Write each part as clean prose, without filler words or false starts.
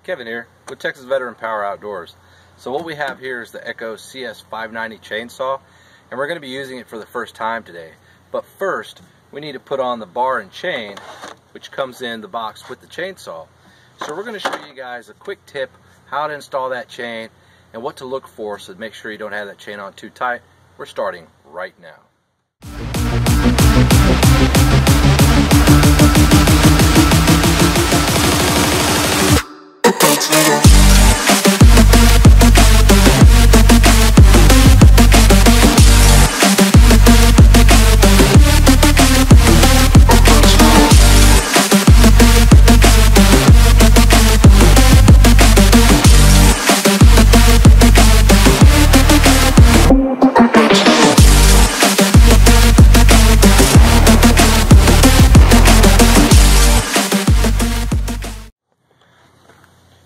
Kevin here with Texas Veteran Power Outdoors. So what we have here is the Echo CS-590 chainsaw, and we're going to be using it for the first time today. But first, we need to put on the bar and chain, which comes in the box with the chainsaw. So we're going to show you guys a quick tip how to install that chain and what to look for, so to make sure you don't have that chain on too tight. We're starting right now.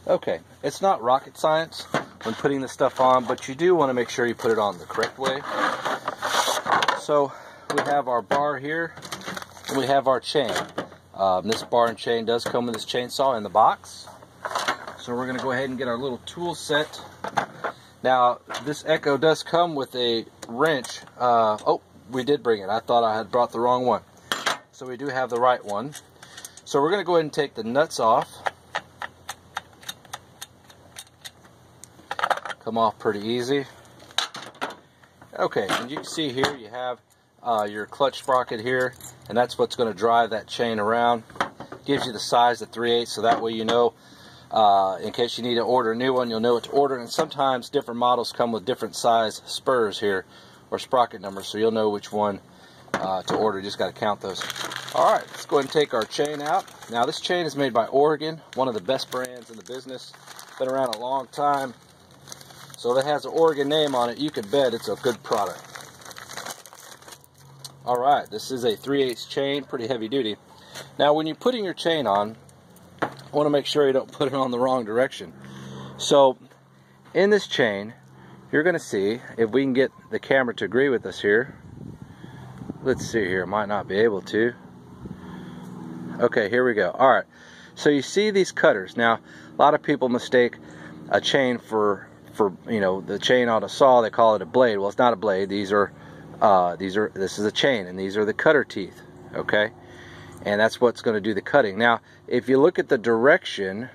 Okay, it's not rocket science when putting this stuff on, but you do want to make sure you put it on the correct way. So we have our bar here, and we have our chain. This bar and chain does come with this chainsaw in the box. So we're going to go ahead and get our little tool set. Now, this Echo does come with a wrench. Oh, we did bring it. I thought I had brought the wrong one. So we do have the right one. So we're going to go ahead and take the nuts off. Come off pretty easy. Okay, and you can see here you have your clutch sprocket here, and that's what's going to drive that chain around. Gives you the size of 3/8, so that way you know, in case you need to order a new one, you'll know what to order. And sometimes different models come with different size spurs here, or sprocket numbers, so you'll know which one to order. You just got to count those. Alright, let's go ahead and take our chain out. Now this chain is made by Oregon, one of the best brands in the business. Been around a long time. So if it has an Oregon name on it, you can bet it's a good product. Alright, this is a 3/8 chain, pretty heavy duty. Now when you're putting your chain on, I want to make sure you don't put it on the wrong direction. So in this chain, you're going to see, if we can get the camera to agree with us here. Let's see here, might not be able to. Okay, here we go. Alright, so you see these cutters. Now, a lot of people mistake a chain for you know, the chain on a saw. They call it a blade. Well, it's not a blade. This is a chain, and these are the cutter teeth. Okay, and that's what's going to do the cutting. Now, if you look at the direction,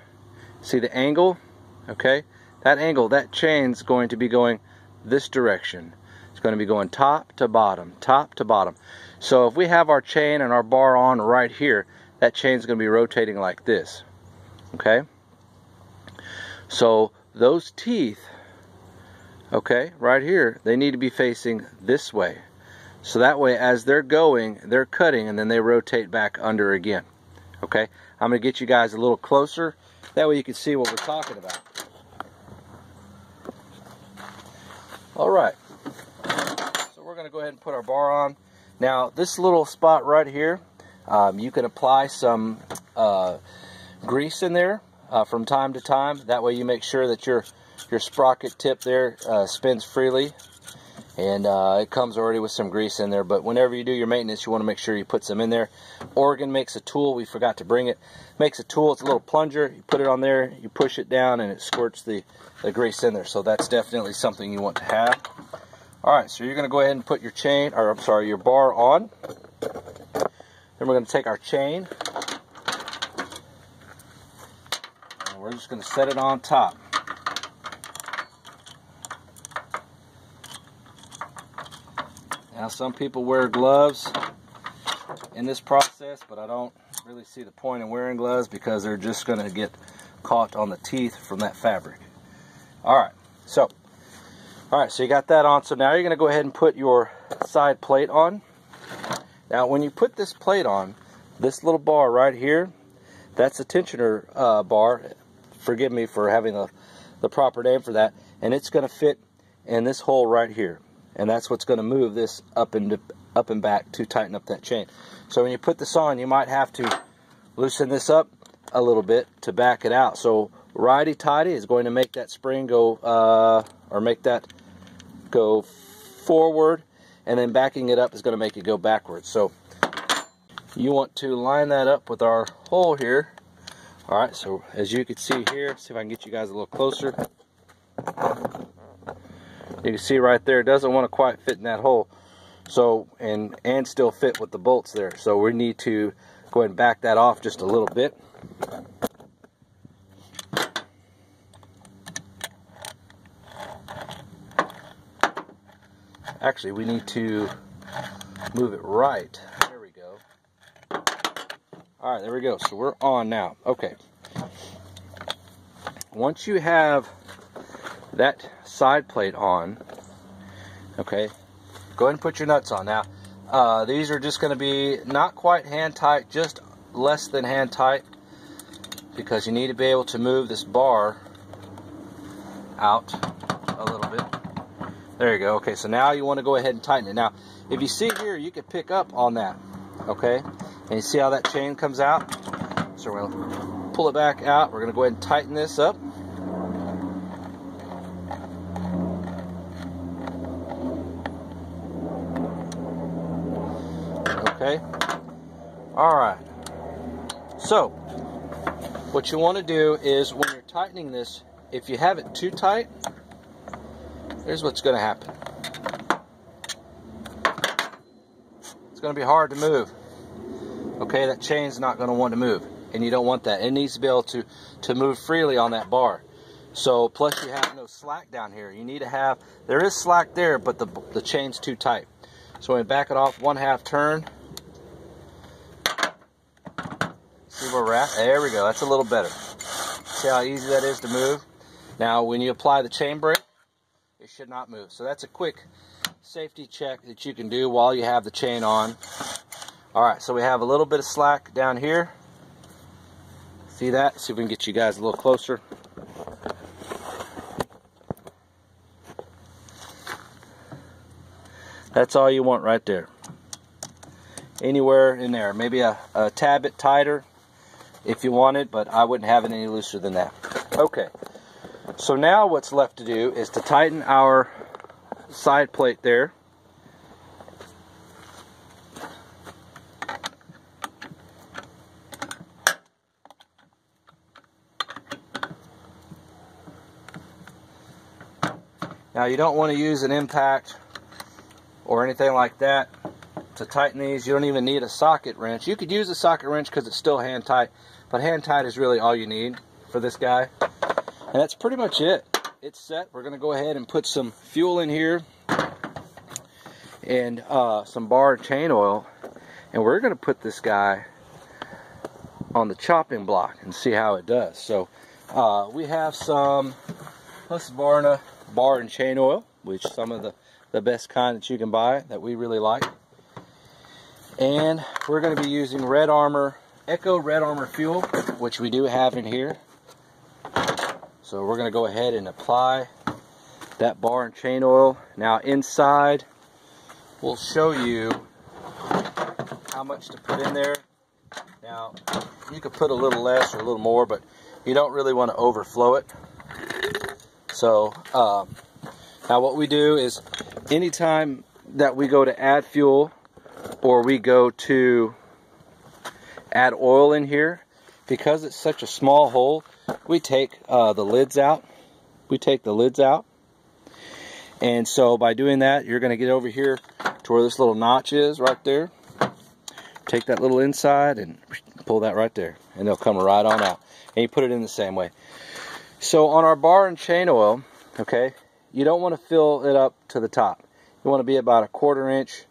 see the angle? Okay, that angle, that chain's going to be going this direction. It's going to be going top to bottom, top to bottom. So if we have our chain and our bar on right here, that chain's going to be rotating like this. Okay, so those teeth, okay, right here, they need to be facing this way. So that way, as they're going, they're cutting, and then they rotate back under again. Okay, I'm going to get you guys a little closer. That way you can see what we're talking about. Alright, so we're going to go ahead and put our bar on. Now, this little spot right here, you can apply some grease in there from time to time. That way you make sure that your sprocket tip there spins freely, and it comes already with some grease in there. But whenever you do your maintenance, you want to make sure you put some in there. Oregon makes a tool. We forgot to bring it. Makes a tool. It's a little plunger. You put it on there, you push it down, and it squirts the grease in there. So that's definitely something you want to have. Alright, so you're going to go ahead and put your chain, or I'm sorry, your bar on. Then we're going to take our chain, and we're just going to set it on top. Now, some people wear gloves in this process, but I don't really see the point in wearing gloves because they're just going to get caught on the teeth from that fabric. Alright, so you got that on. So now you're going to go ahead and put your side plate on. Now, when you put this plate on, this little bar right here, that's a tensioner bar. Forgive me for having the proper name for that. And it's going to fit in this hole right here. And that's what's going to move this up and back to tighten up that chain. So when you put this on, you might have to loosen this up a little bit to back it out. So righty-tighty is going to make that spring go, or make that go forward, and then backing it up is going to make it go backwards. So you want to line that up with our hole here Alright, so as you can see here, see if I can get you guys a little closer. You can see right there, it doesn't want to quite fit in that hole. So, and still fit with the bolts there. So we need to go ahead and back that off just a little bit. Actually, we need to move it right. There we go. Alright, there we go. So we're on now. Okay. Once you have that side plate on, okay, go ahead and put your nuts on. Now, these are just going to be not quite hand tight, just less than hand tight, because you need to be able to move this bar out a little bit. There you go. Okay, so now you want to go ahead and tighten it. Now, if you see here, you can pick up on that, okay? And you see how that chain comes out? So we're going to pull it back out. We're going to go ahead and tighten this up. Okay. Alright. So, what you want to do is when you're tightening this, if you have it too tight, here's what's going to happen. It's going to be hard to move. Okay, that chain's not going to want to move, and you don't want that. It needs to be able to move freely on that bar. So, plus you have no slack down here. You need to have, there is slack there, but the chain's too tight. So when we back it off 1/2 turn, see where we're at? There we go, that's a little better. See how easy that is to move? Now, when you apply the chain brake, it should not move. So that's a quick safety check that you can do while you have the chain on. Alright, so we have a little bit of slack down here. See that? See if we can get you guys a little closer. That's all you want right there. Anywhere in there. Maybe a tad bit tighter if you wanted, but I wouldn't have it any looser than that. Okay. So now what's left to do is to tighten our side plate there. Now you don't want to use an impact or anything like that to tighten these. You don't even need a socket wrench. You could use a socket wrench because it's still hand tight, but hand tight is really all you need for this guy. And that's pretty much it. It's set. We're going to go ahead and put some fuel in here and some bar and chain oil, and we're going to put this guy on the chopping block and see how it does. So we have some Husqvarna bar and chain oil, which some of the best kind that you can buy that we really like. And we're going to be using Red Armor, Echo Red Armor fuel, which we do have in here. So we're going to go ahead and apply that bar and chain oil. Now inside, we'll show you how much to put in there. Now, you could put a little less or a little more, but you don't really want to overflow it. So, now what we do is, anytime that we go to add fuel, or we go to add oil in here, because it's such a small hole, we take the lids out. We take the lids out. And so by doing that, you're going to get over here to where this little notch is right there. Take that little inside and pull that right there, and they'll come right on out. And you put it in the same way. So on our bar and chain oil, okay, you don't want to fill it up to the top. You want to be about 1/4 inch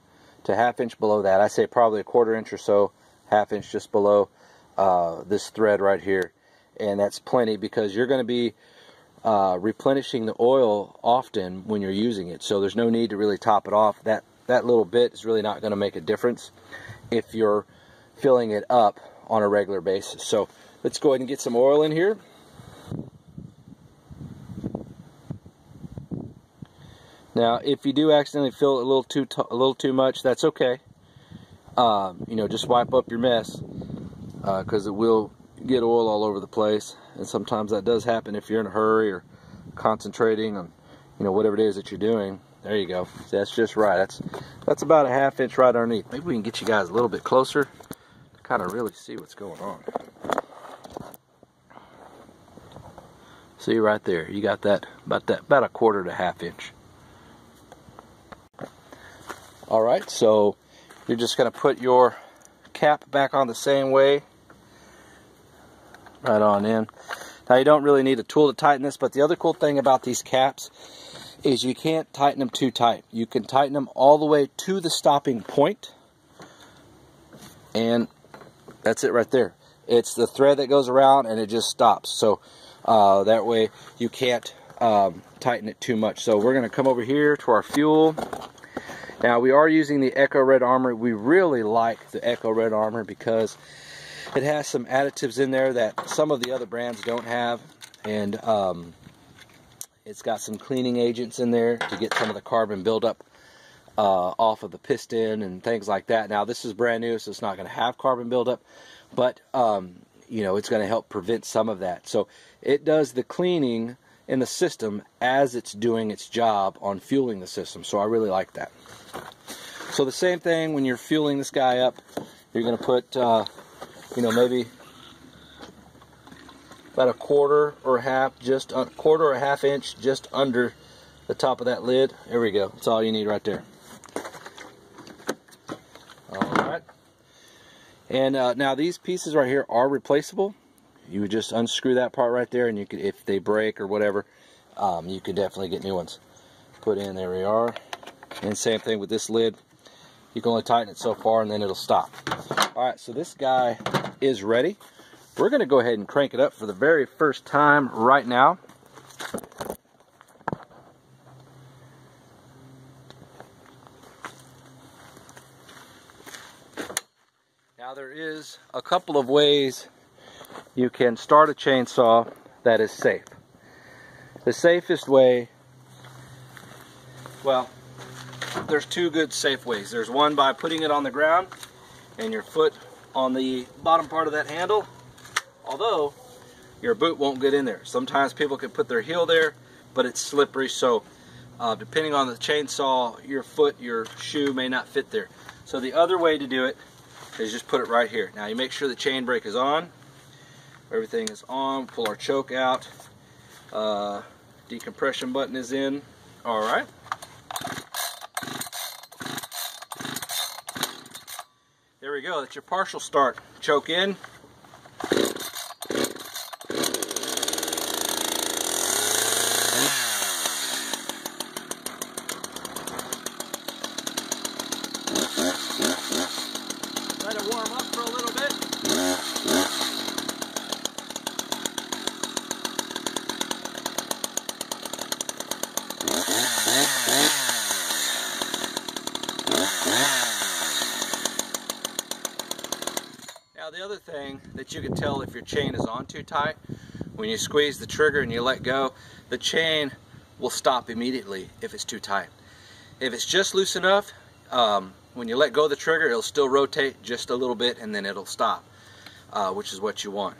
to 1/2 inch below that. I say probably 1/4 inch or so, 1/2 inch just below this thread right here. And that's plenty, because you're going to be replenishing the oil often when you're using it. So there's no need to really top it off. That little bit is really not going to make a difference if you're filling it up on a regular basis. So let's go ahead and get some oil in here. Now, if you do accidentally fill it a little too much, that's okay. You know, just wipe up your mess, because it will get oil all over the place, and sometimes that does happen if you're in a hurry or concentrating on, you know, whatever it is that you're doing. There you go. See, that's just right. That's about 1/2 inch right underneath. Maybe we can get you guys a little bit closer to kind of really see what's going on. See right there, you got that about a 1/4 to 1/2 inch. Alright, so you're just going to put your cap back on the same way, right on in. Now you don't really need a tool to tighten this, but the other cool thing about these caps is you can't tighten them too tight. You can tighten them all the way to the stopping point, and that's it right there. It's the thread that goes around and it just stops. So that way you can't tighten it too much. So we're going to come over here to our fuel. Now we are using the Echo Red Armor. We really like the Echo Red Armor because it has some additives in there that some of the other brands don't have, and it's got some cleaning agents in there to get some of the carbon buildup off of the piston and things like that. Now this is brand new, so it's not going to have carbon buildup, but you know, it's going to help prevent some of that. So it does the cleaning in the system as it's doing its job on fueling the system. So I really like that. So the same thing when you're fueling this guy up, you're going to put you know, maybe about a 1/4 or 1/2, just a 1/4 or 1/2 inch just under the top of that lid. There we go. That's all you need right there. Alright. And now these pieces right here are replaceable. You would just unscrew that part right there, and you could, if they break or whatever, you can definitely get new ones put in. There we are. And same thing with this lid. You can only tighten it so far and then it'll stop. Alright, so this guy is ready. We're going to go ahead and crank it up for the very first time right now. Now there is a couple of ways you can start a chainsaw that is safe. The safest way, well, there's two good safe ways. There's one by putting it on the ground and your foot on the bottom part of that handle, although your boot won't get in there. Sometimes people can put their heel there, but it's slippery, so depending on the chainsaw, your foot, your shoe may not fit there. So the other way to do it is just put it right here. Now you make sure the chain brake is on. Everything is on. Pull our choke out. Decompression button is in. Alright. There we go. That's your partial start. Choke in. Let it warm up for a little bit. Now the other thing that you can tell if your chain is on too tight, when you squeeze the trigger and you let go, the chain will stop immediately if it's too tight. If it's just loose enough, when you let go of the trigger, it'll still rotate just a little bit and then it'll stop, which is what you want.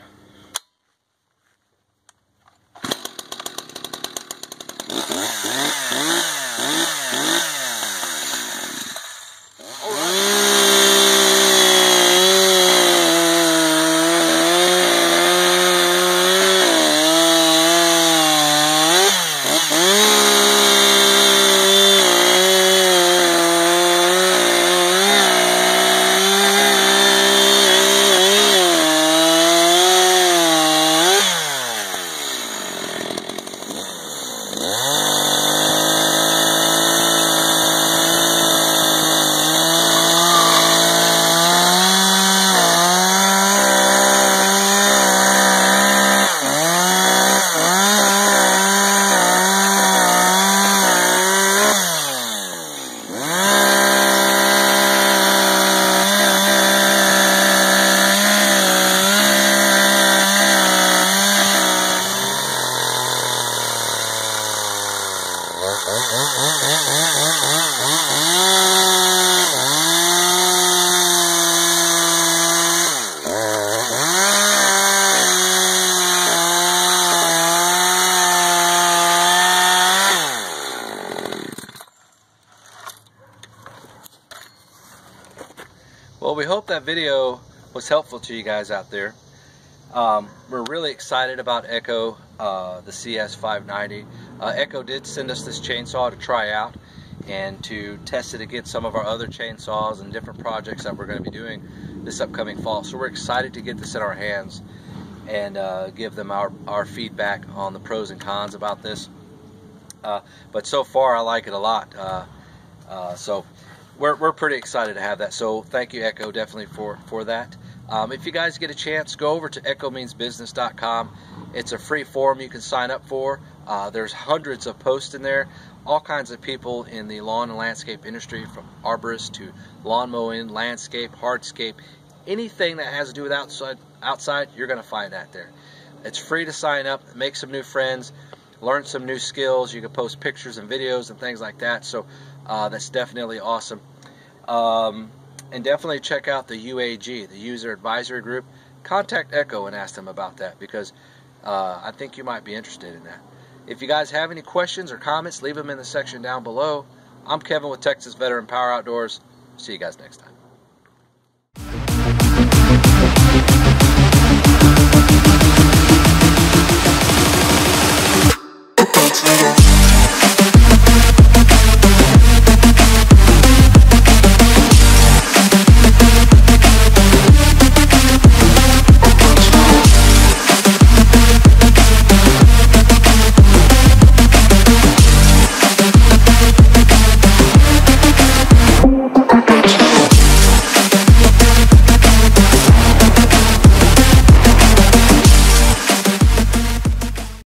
Well, we hope that video was helpful to you guys out there. We're really excited about Echo the CS-590. Echo did send us this chainsaw to try out and to test it against some of our other chainsaws and different projects that we're going to be doing this upcoming fall. So we're excited to get this in our hands and give them our feedback on the pros and cons about this. But so far I like it a lot. So we're pretty excited to have that. So thank you, Echo, definitely for that. If you guys get a chance, go over to echomeansbusiness.com. It's a free forum you can sign up for. There's hundreds of posts in there. All kinds of people in the lawn and landscape industry, from arborists to lawn mowing, landscape, hardscape, anything that has to do with outside, you're going to find that there. It's free to sign up, make some new friends, learn some new skills. You can post pictures and videos and things like that. So that's definitely awesome. And definitely check out the UAG, the User Advisory Group. Contact Echo and ask them about that, because I think you might be interested in that. If you guys have any questions or comments, leave them in the section down below. I'm Kevin with Texas Veteran Power Outdoors. See you guys next time.